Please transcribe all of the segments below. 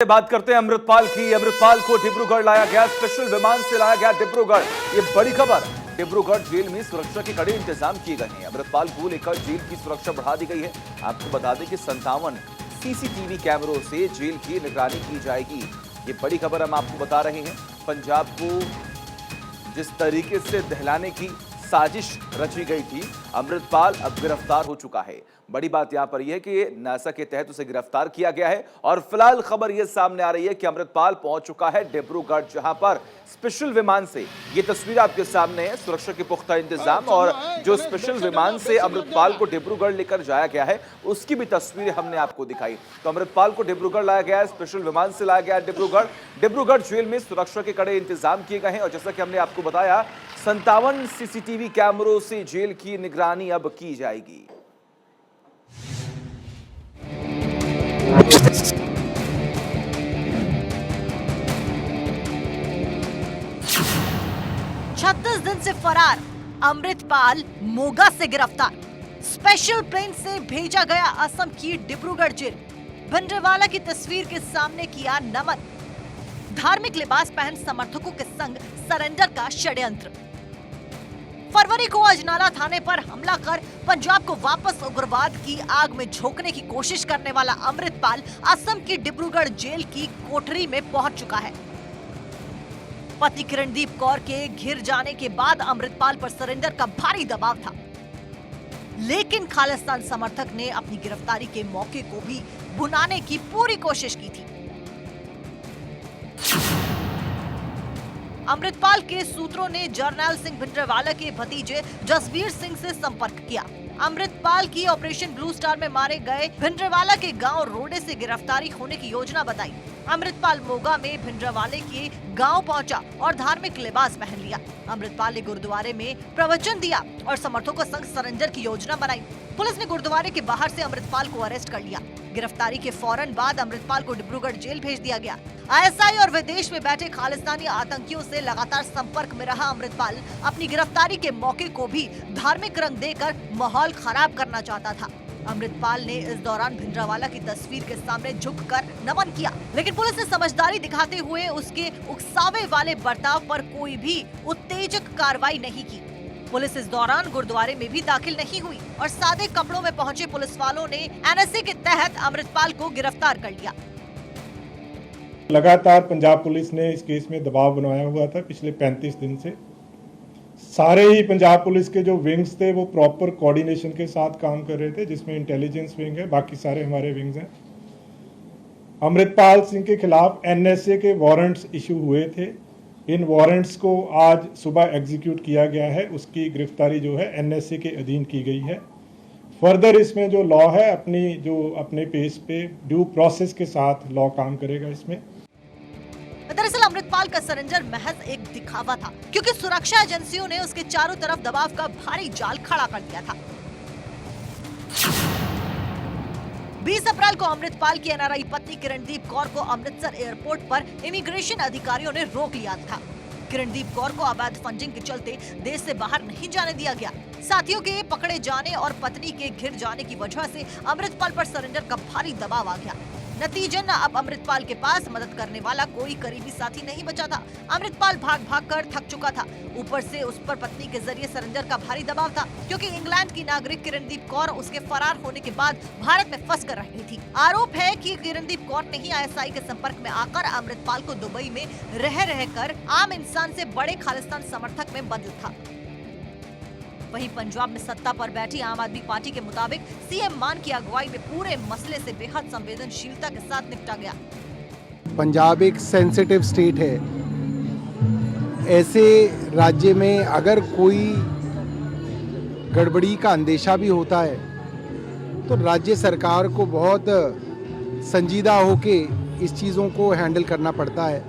बात करते हैं अमृतपाल की। अमृतपाल को डिब्रूगढ़ लाया गया, स्पेशल विमान से लाया गया डिब्रूगढ़। ये बड़ी खबर। डिब्रूगढ़ जेल में सुरक्षा के कड़े इंतजाम किए गए हैं। अमृतपाल को लेकर जेल की सुरक्षा बढ़ा दी गई है। आपको बता दें कि 57 सीसीटीवी कैमरों से जेल की निगरानी की जाएगी। ये बड़ी खबर हम आपको बता रहे हैं। पंजाब को जिस तरीके से दहलाने की साजिश रची गई थी, अमृतपाल अब गिरफ्तार हो चुका है। बड़ी बात यहां पर यह है कि नासा के तहत उसे गिरफ्तार किया गया है और फिलहाल खबर यह सामने आ रही है कि अमृतपाल पहुंच चुका है डिब्रूगढ़, जहां पर स्पेशल विमान से, ये तस्वीर आपके सामने है, सुरक्षा के पुख्ता इंतजाम और जो स्पेशल विमान से अमृतपाल को डिब्रूगढ़ लेकर जाया गया है उसकी भी तस्वीरें हमने आपको दिखाई। तो अमृतपाल को डिब्रूगढ़ लाया गया है, स्पेशल विमान से लाया गया है डिब्रूगढ़ जेल में सुरक्षा के कड़े इंतजाम किए गए हैं और जैसा कि हमने आपको बताया 57 सीसीटीवी कैमरों से जेल की निगरानी अब की जाएगी। छत्तीस दिन से फरार अमृतपाल मोगा से गिरफ्तार। स्पेशल प्लेन से भेजा गया असम की डिब्रूगढ़ जेल। भिंडरवाला की तस्वीर के सामने किया नमन। धार्मिक लिबास पहन समर्थकों के संग सरेंडर का षड्यंत्र। फरवरी को अजनाला थाने पर हमला कर पंजाब को वापस उग्रवाद की आग में झोंकने की कोशिश करने वाला अमृतपाल असम की डिब्रूगढ़ जेल की कोठरी में पहुंच चुका है। पति किरणदीप कौर के घिर जाने के बाद अमृतपाल पर सरेंडर का भारी दबाव था, लेकिन खालिस्तान समर्थक ने अपनी गिरफ्तारी के मौके को भी भुनाने की पूरी कोशिश की थी। अमृतपाल के सूत्रों ने जरनैल सिंह भिंडरवाला के भतीजे जसवीर सिंह से संपर्क किया। अमृतपाल की ऑपरेशन ब्लू स्टार में मारे गए भिंडरवाला के गांव रोडे से गिरफ्तारी होने की योजना बताई। अमृतपाल मोगा में भिंडरवाले के गांव पहुंचा और धार्मिक लिबास पहन लिया। अमृतपाल ने गुरुद्वारे में प्रवचन दिया और समर्थकों संग सरेंडर की योजना बनाई। पुलिस ने गुरुद्वारे के बाहर से अमृतपाल को अरेस्ट कर लिया। गिरफ्तारी के फौरन बाद अमृतपाल को डिब्रूगढ़ जेल भेज दिया गया। आईएसआई और विदेश में बैठे खालिस्तानी आतंकियों से लगातार संपर्क में रहा अमृतपाल अपनी गिरफ्तारी के मौके को भी धार्मिक रंग देकर माहौल खराब करना चाहता था। अमृतपाल ने इस दौरान भिंडरवाला की तस्वीर के सामने झुककर नमन किया, लेकिन पुलिस ने समझदारी दिखाते हुए उसके उकसावे वाले बर्ताव पर कोई भी उत्तेजक कार्रवाई नहीं की। पुलिस इस दौरान गुरुद्वारे में भी दाखिल नहीं हुई और सादे कपड़ों में पहुंचे पुलिस वालों ने एनएसए के तहत अमृतपाल को गिरफ्तार कर लिया। लगातार पंजाब पुलिस ने इस केस में दबाव बनाया हुआ था पिछले 35 दिन से। सारे ही पंजाब पुलिस के जो विंग्स थे वो प्रॉपर कोऑर्डिनेशन के साथ काम कर रहे थे, जिसमें इंटेलिजेंस विंग है, बाकी सारे हमारे विंग्स हैं। अमृतपाल सिंह के खिलाफ एनएसए के वारंट्स इशू हुए थे। इन वारंट्स को आज सुबह एग्जीक्यूट किया गया है। उसकी गिरफ्तारी जो है एनएसए के अधीन की गई है। फर्दर इसमें जो लॉ है अपने पेस पे ड्यू प्रोसेस के साथ लॉ काम करेगा इसमें। दरअसल अमृतपाल का सरेंडर महज एक दिखावा था, क्योंकि सुरक्षा एजेंसियों ने उसके चारों तरफ दबाव का भारी जाल खड़ा कर दिया था। 20 अप्रैल को अमृतपाल की एनआरआई पत्नी किरणदीप कौर को अमृतसर एयरपोर्ट पर इमिग्रेशन अधिकारियों ने रोक लिया था। किरणदीप कौर को अवैध फंडिंग के चलते देश से बाहर नहीं जाने दिया गया। साथियों के पकड़े जाने और पत्नी के घिर जाने की वजह से अमृतपाल पर सरेंडर का भारी दबाव आ गया। नतीजन अब अमृतपाल के पास मदद करने वाला कोई करीबी साथी नहीं बचा था। अमृतपाल भाग कर थक चुका था। ऊपर से उस पर पत्नी के जरिए सरेंडर का भारी दबाव था, क्योंकि इंग्लैंड की नागरिक किरणदीप कौर उसके फरार होने के बाद भारत में फंस कर रह गई थी। आरोप है कि किरणदीप कौर ने ही आईएसआई के संपर्क में आकर अमृतपाल को दुबई में रहकर आम इंसान से बड़े खालिस्तान समर्थक में बदल था। वहीं पंजाब में सत्ता पर बैठी आम आदमी पार्टी के मुताबिक सीएम मान की अगुवाई में पूरे मसले से बेहद संवेदनशीलता के साथ निपटा गया। पंजाब एक सेंसिटिव स्टेट है। ऐसे राज्य में अगर कोई गड़बड़ी का अंदेशा भी होता है तो राज्य सरकार को बहुत संजीदा होके इस चीज़ों को हैंडल करना पड़ता है।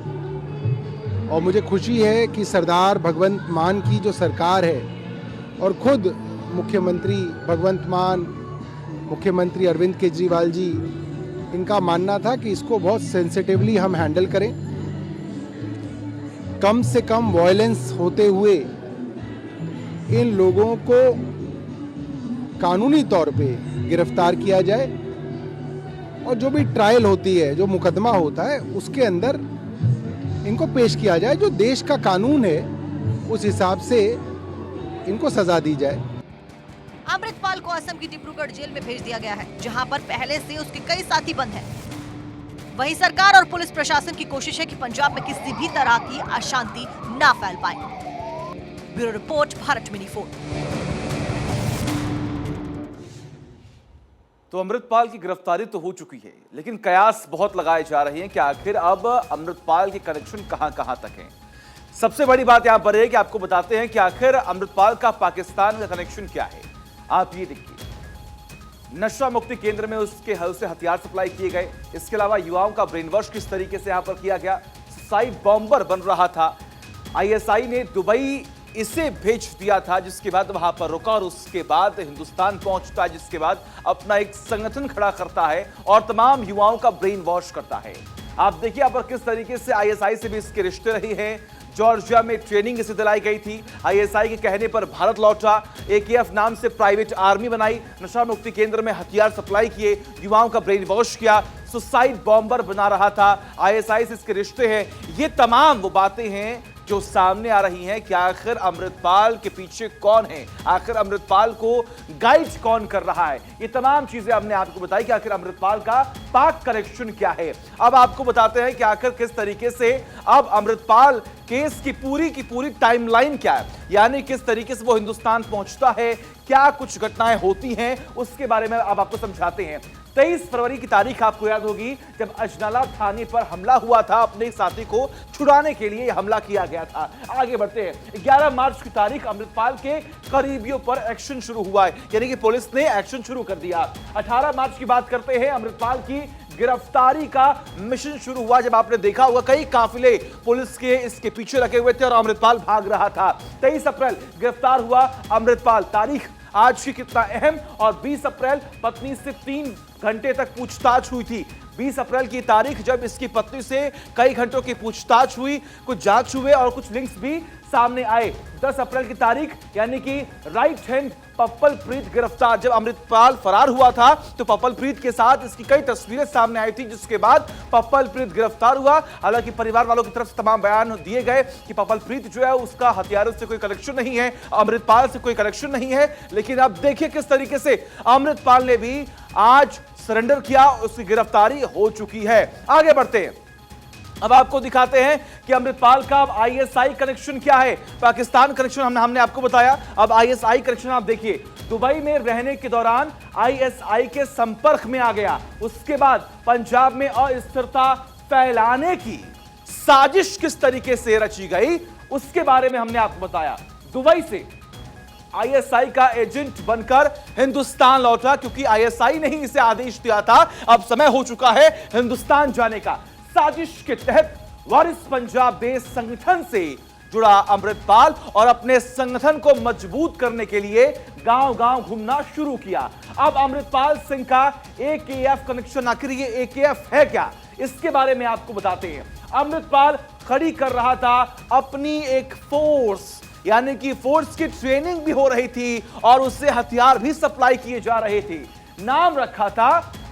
और मुझे खुशी है कि सरदार भगवंत मान की जो सरकार है और खुद मुख्यमंत्री भगवंत मान, मुख्यमंत्री अरविंद केजरीवाल जी, इनका मानना था कि इसको बहुत सेंसिटिवली हम हैंडल करें। कम से कम वायलेंस होते हुए इन लोगों को कानूनी तौर पे गिरफ्तार किया जाए और जो भी ट्रायल होती है, जो मुकदमा होता है, उसके अंदर इनको पेश किया जाए, जो देश का कानून है उस हिसाब से इनको सजा दी जाए। अमृतपाल को असम की डिब्रूगढ़ जेल में भेज दिया गया है, जहां पर पहले से उसके कई साथी बंद हैं। वहीं सरकार और पुलिस प्रशासन की कोशिश है कि पंजाब में किसी भी तरह की अशांति ना फैल पाए। Bureau report, Bharat 24। तो अमृतपाल की गिरफ्तारी तो हो चुकी है, लेकिन कयास बहुत लगाए जा रहे हैं कि आखिर अब अमृतपाल के कनेक्शन कहां तक हैं। सबसे बड़ी बात यहां पर है कि आपको बताते हैं कि आखिर अमृतपाल का पाकिस्तान का कनेक्शन क्या है। आप ये देखिए, नशा मुक्ति केंद्र में उसे हथियार सप्लाई किए गए। इसके अलावा युवाओं का ब्रेन वॉश किस तरीके से यहां पर किया गया। सुसाइड बॉम्बर बन रहा था। आईएसआई ने दुबई इसे भेज दिया था, जिसके बाद वहां पर रुका और उसके बाद हिंदुस्तान पहुंचता है, जिसके बाद अपना एक संगठन खड़ा करता है और तमाम युवाओं का ब्रेन वॉश करता है। आप देखिए यहाँ पर किस तरीके से आईएसआई से भी इसके रिश्ते रहे हैं। जॉर्जिया में ट्रेनिंग इसे दिलाई गई थी। आईएसआई के कहने पर भारत लौटा, एकेएफ नाम से प्राइवेट आर्मी बनाई, नशा मुक्ति केंद्र में हथियार सप्लाई किए, युवाओं का ब्रेन वॉश किया, सुसाइड बॉम्बर बना रहा था। आईएसआई से इसके रिश्ते हैं। ये तमाम वो बातें हैं जो सामने आ रही हैं कि आखिर अमृतपाल के पीछे कौन है, आखिर अमृतपाल को गाइड कौन कर रहा है। ये तमाम चीजें हमने आपको बताई कि आखिर अमृतपाल का पाक कनेक्शन क्या है। अब आपको बताते हैं कि आखिर किस तरीके से अब अमृतपाल केस की पूरी टाइमलाइन क्या है, यानी किस तरीके से वो हिंदुस्तान पहुंचता है, क्या कुछ घटनाएं होती हैं, उसके बारे में अब आपको समझाते हैं। 23 फरवरी की तारीख आपको याद होगी, जब अजनाला थाने पर हमला हुआ था। अपने साथी को छुड़ाने के लिए हमला किया गया था। आगे बढ़ते हैं। 11 मार्च की तारीख अमृतपाल के करीबियों पर एक्शन शुरू हुआ है, यानी कि पुलिस ने एक्शन शुरू कर दिया। 18 मार्च की बात करते हैं, अमृतपाल की गिरफ्तारी का मिशन शुरू हुआ। जब आपने देखा होगा कई काफिले पुलिस के इसके पीछे रखे हुए थे और अमृतपाल भाग रहा था। 23 अप्रैल गिरफ्तार हुआ अमृतपाल। तारीख आज की कितना अहम। और 20 अप्रैल पत्नी से 3 घंटे तक पूछताछ हुई थी। 20 अप्रैल की तारीख जब इसकी पत्नी से कई घंटों की पूछताछ हुई, कुछ जांच हुए और कुछ लिंक्स भी सामने आए। 10 अप्रैल की तारीख यानी कि राइट हैंड पप्पल प्रीत गिरफ्तार। जब अमृतपाल फरार हुआ था तो पप्पल प्रीत के साथ इसकी कई तस्वीरें सामने आई थी, जिसके बाद पप्पल प्रीत गिरफ्तार हुआ। हालांकि परिवार वालों की तरफ से तमाम बयान दिए गए कि पप्पल प्रीत जो है उसका हथियारों से कोई कनेक्शन नहीं है, अमृतपाल से कोई कनेक्शन नहीं है। लेकिन अब देखिए किस तरीके से अमृतपाल ने भी आज सरेंडर किया, उसकी गिरफ्तारी हो चुकी है। आगे बढ़ते हैं। अब आपको दिखाते हैं कि अमृतपाल का अब आईएसआई कनेक्शन क्या है। पाकिस्तान कनेक्शन हमने आपको बताया। अब आईएसआई कनेक्शन आप देखिए, दुबई में रहने के दौरान आईएसआई के संपर्क में आ गया। उसके बाद पंजाब में अस्थिरता फैलाने की साजिश किस तरीके से रची गई, उसके बारे में हमने आपको बताया। दुबई से आईएसआई का एजेंट बनकर हिंदुस्तान लौटा, क्योंकि आईएसआई ने ही इसे आदेश दिया था। अब समय हो चुका है हिंदुस्तान जाने का। साजिश के तहत वारिस पंजाब देश संगठन से जुड़ा अमृतपाल और अपने संगठन को मजबूत करने के लिए गांव-गांव घूमना शुरू किया। अब अमृतपाल सिंह का एकेएफ कनेक्शन, आखिर ये एकेएफ है क्या, इसके बारे में आपको बताते हैं। अमृतपाल खड़ी कर रहा था अपनी एक फोर्स, यानी कि फोर्स की ट्रेनिंग भी हो रही थी और उससे हथियार भी सप्लाई किए जा रहे थे। नाम रखा था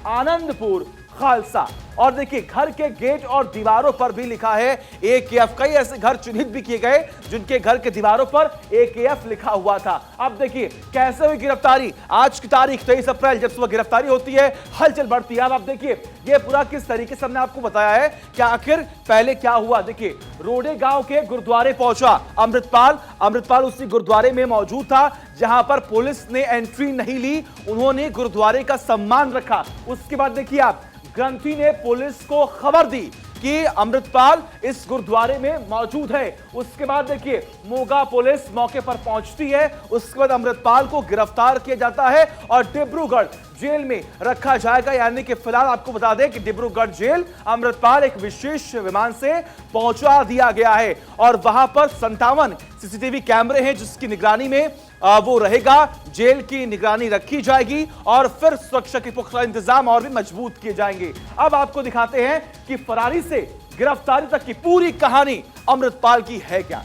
आनंदपुर खालसा। और देखिए घर के गेट और दीवारों पर भी लिखा है एकेएफ। कई ऐसे घर चिन्हित भी किए गए जिनके घर के दीवारों पर एकेएफ लिखा हुआ था। अब देखिए कैसे हुई गिरफ्तारी। आज की तारीख 23 अप्रैल जब सुबह गिरफ्तारी होती है, हलचल बढ़ती है। अब आप देखिए ये पूरा किस तरीके से हमने आपको बताया है कि आखिर पहले क्या हुआ। देखिए रोडे गांव के गुरुद्वारे पहुंचा अमृतपाल उसी गुरुद्वारे में मौजूद था जहां पर पुलिस ने एंट्री नहीं ली। उन्होंने गुरुद्वारे का सम्मान रखा। उसके बाद देखिए आप, ग्रंथी ने पुलिस को खबर दी कि अमृतपाल इस गुरुद्वारे में मौजूद है। उसके बाद देखिए मोगा पुलिस मौके पर पहुंचती है। उसके बाद अमृतपाल को गिरफ्तार किया जाता है और डिब्रूगढ़ जेल में रखा जाएगा। यानी कि फिलहाल आपको बता दें कि डिब्रूगढ़ जेल अमृतपाल एक विशेष विमान से पहुंचा दिया गया है और वहां पर 57 सीसीटीवी कैमरे हैं जिसकी निगरानी में वो रहेगा। जेल की निगरानी रखी जाएगी और फिर सुरक्षा के पुख्ता इंतजाम और भी मजबूत किए जाएंगे। अब आपको दिखाते हैं कि फरारी से गिरफ्तारी तक की पूरी कहानी अमृतपाल की है क्या।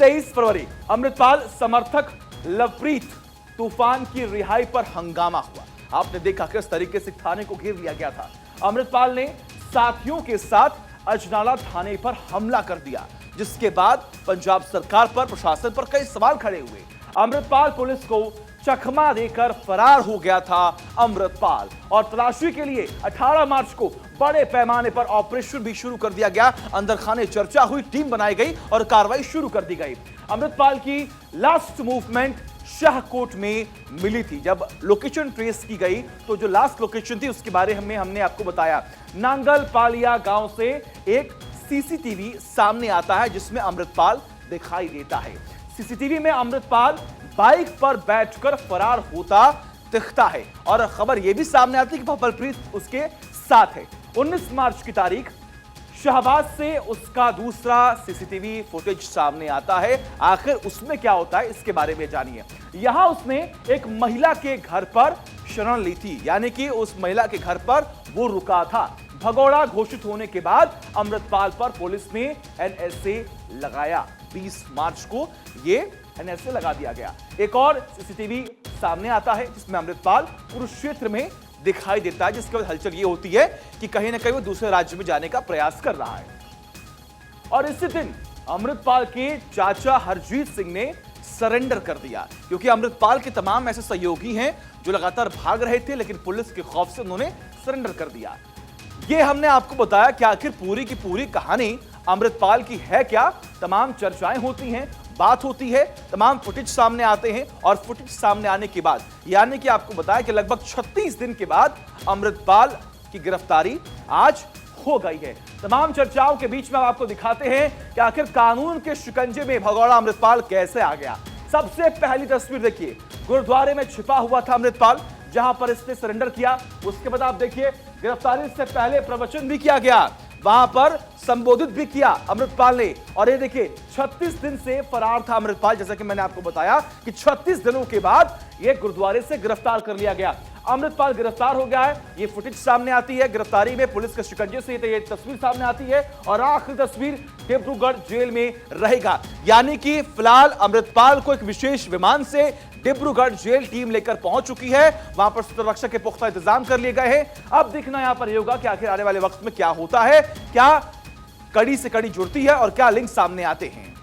23 फरवरी अमृतपाल समर्थक लवप्रीत तूफान की रिहाई पर हंगामा हुआ। आपने देखा किस तरीके से थाने को घेर लिया गया था। अमृतपाल ने साथियों के साथ अजनाला थाने पर हमला कर दिया, जिसके बाद पंजाब सरकार पर, प्रशासन पर कई सवाल खड़े हुए। अमृतपाल पुलिस को चकमा देकर फरार हो गया था अमृतपाल, और तलाशी के लिए 18 मार्च को बड़े पैमाने पर ऑपरेशन भी शुरू कर दिया गया। अंदर खाने चर्चा हुई, टीम बनाई गई और कार्रवाई शुरू कर दी गई। अमृतपाल की लास्ट मूवमेंट शाहकोट में मिली थी। जब लोकेशन ट्रेस की गई तो जो लास्ट लोकेशन थी उसके बारे में हमने आपको बताया। नांगल पालिया गांव से एक सीसीटीवी सामने आता है जिसमें अमृतपाल दिखाई देता है। सीसीटीवी में अमृतपाल बाइक पर बैठकर फरार होता दिखता है और खबर यह भी सामने आती है कि भवलप्रीत उसके साथ है। 19 मार्च की तारीख शाहबाज से उसका दूसरा सीसीटीवी फुटेज सामने आता है। आखिर उसमें क्या होता है इसके बारे में जानिए। यहां उसने एक महिला के घर पर शरण ली थी, यानी कि उस महिला के घर पर वो रुका था। भगोड़ा घोषित होने के बाद अमृतपाल पर पुलिस ने एनएसए लगाया। 20 मार्च को ये एनएसए लगा दिया गया। एक और सीसीटीवी सामने आता है जिसमें अमृतपाल कुरुक्षेत्र में दिखाई देता है, जिसके बाद हलचल ये होती है कि कहीं ना कहीं वो दूसरे राज्य में जाने का प्रयास कर रहा है। और इसी दिन अमृतपाल के चाचा हरजीत सिंह ने सरेंडर कर दिया, क्योंकि अमृतपाल के तमाम ऐसे सहयोगी हैं जो लगातार भाग रहे थे, लेकिन पुलिस के खौफ से उन्होंने सरेंडर कर दिया। ये हमने आपको बताया कि आखिर पूरी की पूरी कहानी अमृतपाल की है क्या। तमाम चर्चाएं होती हैं, बात होती है, तमाम फुटेज सामने आते हैं और फुटेज सामने आने के बाद, यानी कि आपको बताया कि लगभग 36 दिन के बाद अमृतपाल की गिरफ्तारी आज हो गई है। तमाम चर्चाओं के बीच में आपको दिखाते हैं कि आखिर कानून के शिकंजे में भगोड़ा अमृतपाल कैसे आ गया। सबसे पहली तस्वीर देखिए, गुरुद्वारे में छिपा हुआ था अमृतपाल, जहां पर इसने सरेंडर किया। उसके बाद आप देखिए गिरफ्तारी से पहले प्रवचन भी किया गया, वहां पर संबोधित भी किया अमृतपाल ने। और ये देखिए 36 दिन से फरार था अमृतपाल, जैसा कि मैंने आपको बताया कि 36 दिनों के बाद ये गुरुद्वारे से गिरफ्तार कर लिया गया। अमृतपाल गिरफ्तार हो गया है, ये फुटेज सामने आती है। गिरफ्तारी में पुलिस के शिकंजे से ये तस्वीर सामने आती है और आखिरी तस्वीर डिब्रूगढ़ जेल में रहेगा। यानी कि फिलहाल अमृतपाल को एक विशेष विमान से डिब्रूगढ़ जेल टीम लेकर पहुंच चुकी है। वहां पर सुरक्षा के पुख्ता इंतजाम कर लिए गए हैं। अब देखना यहां पर होगा कि आखिर आने वाले वक्त में क्या होता है, क्या कड़ी से कड़ी जुड़ती है और क्या लिंक सामने आते हैं।